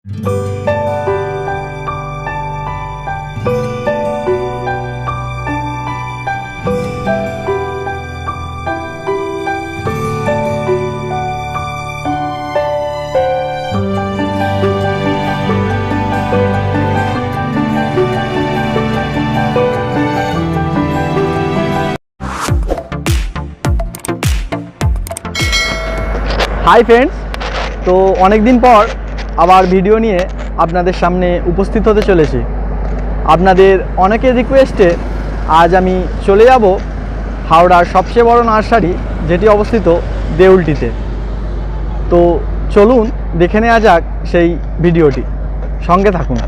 Hi friends, তো অনেক দিন পর আবার ভিডিও নিয়ে আপনাদের সামনে উপস্থিত হতে চলেছি। আপনাদের অনেকের রিকোয়েস্টে আজ আমি চলে যাব হাওড়ার সবচেয়ে বড় নার্সারি, যেটি অবস্থিত দেউলটিতে। তো চলুন দেখে নেওয়া যাক সেই ভিডিওটি, সঙ্গে থাকুন।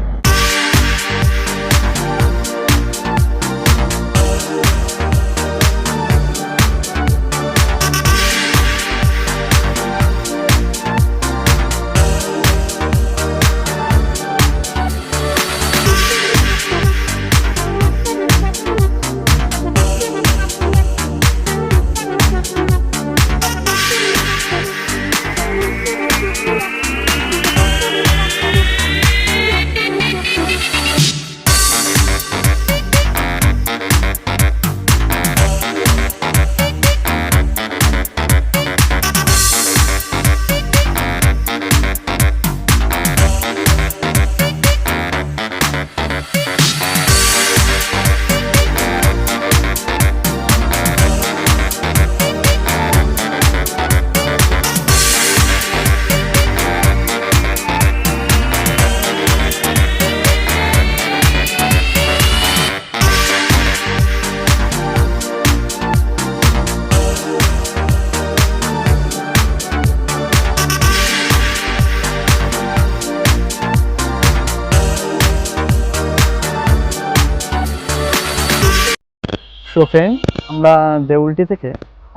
সো ফ্রেন্ড, আমরা দেউলটি থেকে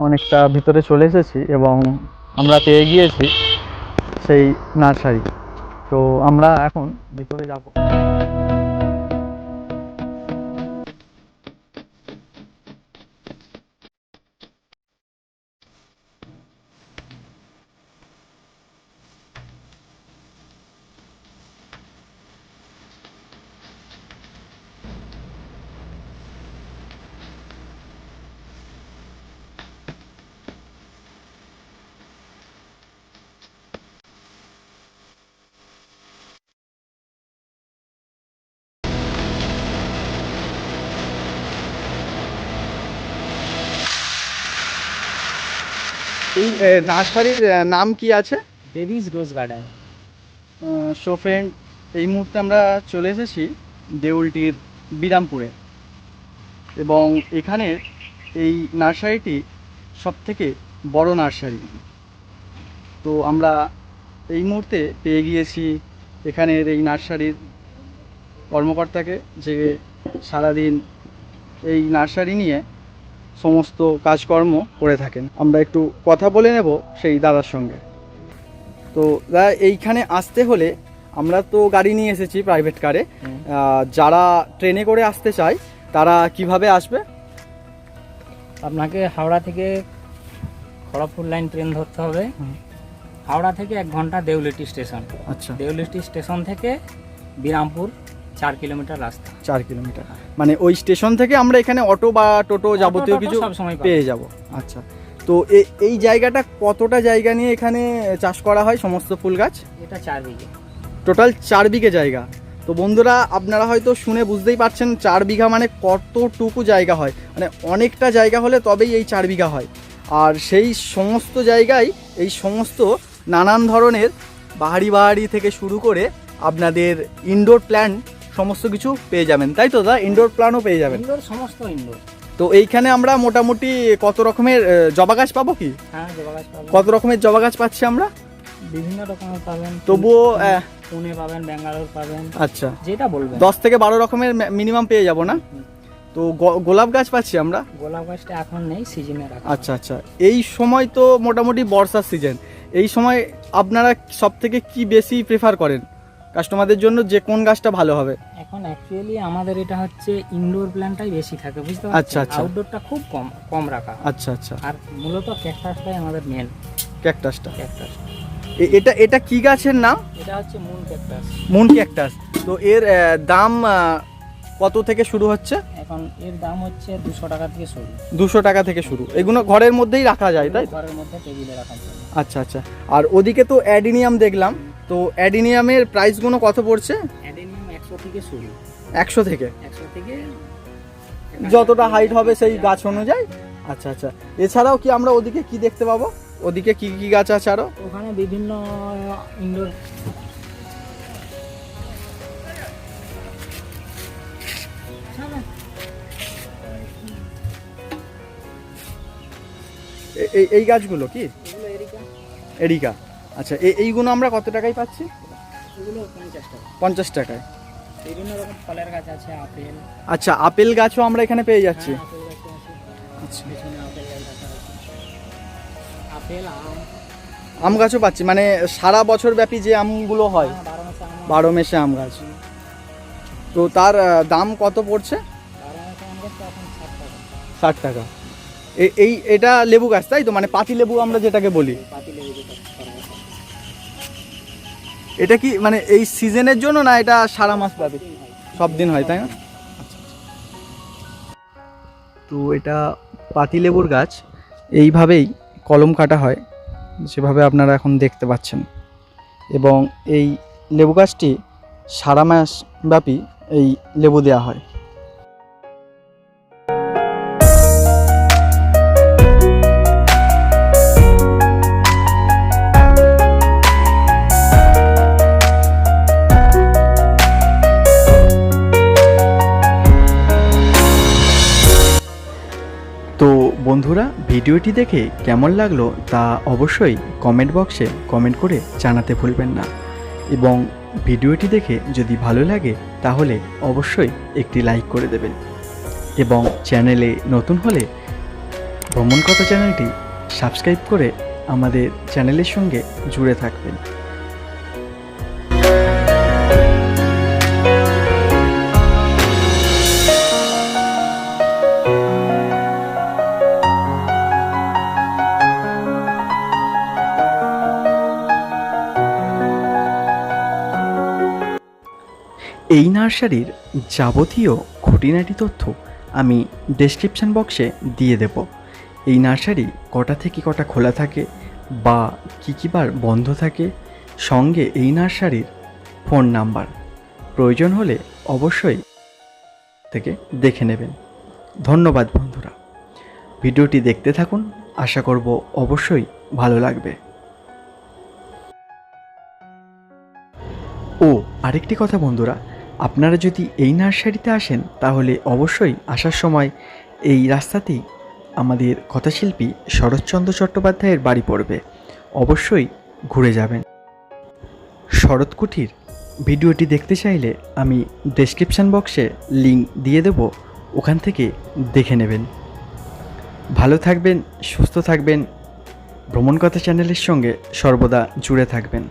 অনেকটা ভিতরে চলে এসেছি এবং আমরা পেয়ে গিয়েছি সেই নার্সারি। তো আমরা এখন ভিতরে যাব। এই নার্সারির নাম কি আছে? বেবিজ রোজ গার্ডেন। সো ফ্রেন্ড, এই মুহূর্তে আমরা চলে এসেছি দেউলটির বিরামপুরে এবং এখানে এই নার্সারিটি সবথেকে বড় নার্সারি। তো আমরা এই মুহূর্তে পেয়ে গিয়েছি এখানের এই নার্সারির কর্মকর্তাকে, যে সারাদিন এই নার্সারি নিয়ে সমস্ত কাজকর্ম করে থাকেন। আমরা একটু কথা বলে নেব সেই দাদার সঙ্গে। তো দাদা, এইখানে আসতে হলে আমরা তো গাড়ি নিয়ে এসেছি প্রাইভেট কারে, যারা ট্রেনে করে আসতে চায় তারা কিভাবে আসবে? আপনাকে হাওড়া থেকে খড়গপুর লাইন ট্রেন ধরতে হবে। হাওড়া থেকে 1 ঘন্টা দেউলিটি স্টেশন। আচ্ছা, দেউলিটি স্টেশন থেকে বিরামপুর 4 কিলোমিটার রাস্তা। 4 কিলোমিটার, মানে ওই স্টেশন থেকে আমরা এখানে অটো বা টোটো যাবতীয় কিছু পেয়ে যাব। আচ্ছা, তো এই জায়গাটা কতটা জায়গা নিয়ে এখানে চাষ করা হয় সমস্ত ফুল গাছ? এটা 4 বিঘে, টোটাল 4 বিঘে জায়গা। তো বন্ধুরা, আপনারা হয়তো শুনে বুঝতেই পারছেন 4 বিঘা মানে কতটুকু জায়গা হয়, মানে অনেকটা জায়গা হলে তবেই এই 4 বিঘা হয়। আর সেই সমস্ত জায়গায় এই সমস্ত নানান ধরনের বাহারি থেকে শুরু করে আপনাদের ইনডোর প্ল্যান্ট সমস্ত কিছু পেয়ে যাবেন, তাই তো দাদা? ইনডোর প্ল্যান্টও পেয়ে যাবেন? ইনডোর, সমস্ত ইনডোর। তো এইখানে আমরা মোটামুটি কত রকমের জবা গাছ পাবো কি? হ্যাঁ, জবা গাছ পাবেন। কত রকমের জবা গাছ পাচ্ছি আমরা? বিভিন্ন রকমের পাবেন। তবুও পুনে পাবেন, ব্যাঙ্গালোর পাবেন। আচ্ছা, যেটা বলবেন। 10 থেকে 12 রকমের মিনিমাম পেয়ে যাব না? তো গোলাপ গাছ পাচ্ছি আমরা? গোলাপ গাছটা এখন নেই, সিজনে রাখা। আচ্ছা আচ্ছা, এই সময় তো মোটামুটি বর্ষার সিজন, এই সময় আপনারা সব থেকে কি বেশি প্রেফার করেন কাস্টমারদের জন্য, যে কোন গাছটা ভালো হবে? এখন অ্যাকচুয়ালি আমাদের এটা হচ্ছে ইনডোর প্ল্যান্টটাই বেশি থাকে, বুঝতে পারছেন? আচ্ছা আচ্ছা, আউটডোরটা খুব কম রাখা। আচ্ছা আচ্ছা, আর মূলত ক্যাকটাসটাই আমাদের মেন। ক্যাকটাসটা। এটা এটা কি গাছের নাম? এটা হচ্ছে মুন ক্যাকটাস। Moon cactus. তো এর দাম কত থেকে শুরু হচ্ছে? এখন এর দাম হচ্ছে 200 টাকা থেকে শুরু। 200 টাকা থেকে শুরু। এগুলো ঘরের মধ্যেই রাখা যায়, তাই? ঘরের মধ্যে টেবিলে রাখা যায়। আচ্ছা আচ্ছা। আর ওদিকে তো অ্যাডিনিয়াম দেখলাম, তো অ্যাডিনিয়ামের প্রাইসগুলো কত পড়ছে? অ্যাডেনিয়াম 100 থেকে শুরু। 100 থেকে? 100 থেকে যতটা হাইট হবে সেই গাছ অনুযায়ী। আচ্ছা আচ্ছা। এছাড়াও কি আমরা ওদিকে কি দেখতে পাবো? ওদিকে কি কি গাছ আছে আরো? ওখানে বিভিন্ন ইনডোর এই গাছগুলো কি এগুলো এরিকা। এরিকা। আচ্ছা, এইগুলো আমরা কত টাকায় পাচ্ছি? এগুলো 50 টাকা। 50 টাকায়। বিভিন্ন রকম ফলের গাছ আছে, আপেল। আচ্ছা, আপেল গাছও আমরা এখানে পেয়ে যাচ্ছি। হ্যাঁ, আপেল গাছ আছে। আচ্ছা, পেছনে আপেল গাছ রাখা আছে। আপেল, আম। আম গাছও পাচ্ছি, মানে সারা বছর ব্যাপী যে আমগুলো হয়। হ্যাঁ, 12 মাসে আম। 12 মাসে আম গাছ। তো তার দাম কত পড়ছে? 12 মাসে আম গাছ তো এখন 60 টাকা। 60 টাকা। এটা লেবু গাছ, তাই তো? মানে পাতি লেবু আমরা যেটাকে বলি। পাতি লেবু যেটা করা আছে। এটা কি মানে এই সিজনের জন্য, না এটা সারা মাস ব্যাপী? সব দিন হয়, তাই না? তো এটা পাতিলেবুর গাছ, এইভাবেই কলম কাটা হয়, যেভাবে আপনারা এখন দেখতে পাচ্ছেন। এবং এই লেবু গাছটি সারা মাস ব্যাপী এই লেবু দেওয়া হয়। তো বন্ধুরা, ভিডিওটি দেখে কেমন লাগলো তা অবশ্যই কমেন্ট বক্সে কমেন্ট করে জানাতে ভুলবেন না। এবং ভিডিওটি দেখে যদি ভালো লাগে তাহলে অবশ্যই একটি লাইক করে দেবেন। এবং চ্যানেলে নতুন হলে ভ্রমণ কথা চ্যানেলটি সাবস্ক্রাইব করে আমাদের চ্যানেলের সঙ্গে জুড়ে থাকবেন। এই নার্সারির যাবতীয় খুঁটিনাটি তথ্য আমি ডেসক্রিপশন বক্সে দিয়ে দেব। এই নার্সারি কটা থেকে কটা খোলা থাকে বা কী কী বার বন্ধ থাকে, সঙ্গে এই নার্সারির ফোন নাম্বার, প্রয়োজন হলে অবশ্যই থেকে দেখে নেবেন। ধন্যবাদ বন্ধুরা, ভিডিওটি দেখতে থাকুন, আশা করব অবশ্যই ভালো লাগবে। ও আরেকটি কথা বন্ধুরা, আপনারা যদি এই নার্সারিতে আসেন তাহলে অবশ্যই আসার সময় এই রাস্তাতেই আমাদের কথাশিল্পী শরৎচন্দ্র চট্টোপাধ্যায়ের বাড়ি পড়বে, অবশ্যই ঘুরে যাবেন। শরৎ কুঠির ভিডিওটি দেখতে চাইলে আমি ডেসক্রিপশন বক্সে লিঙ্ক দিয়ে দেব, ওখান থেকে দেখে নেবেন। ভালো থাকবেন, সুস্থ থাকবেন, ভ্রমণ কথা চ্যানেলের সঙ্গে সর্বদা জুড়ে থাকবেন।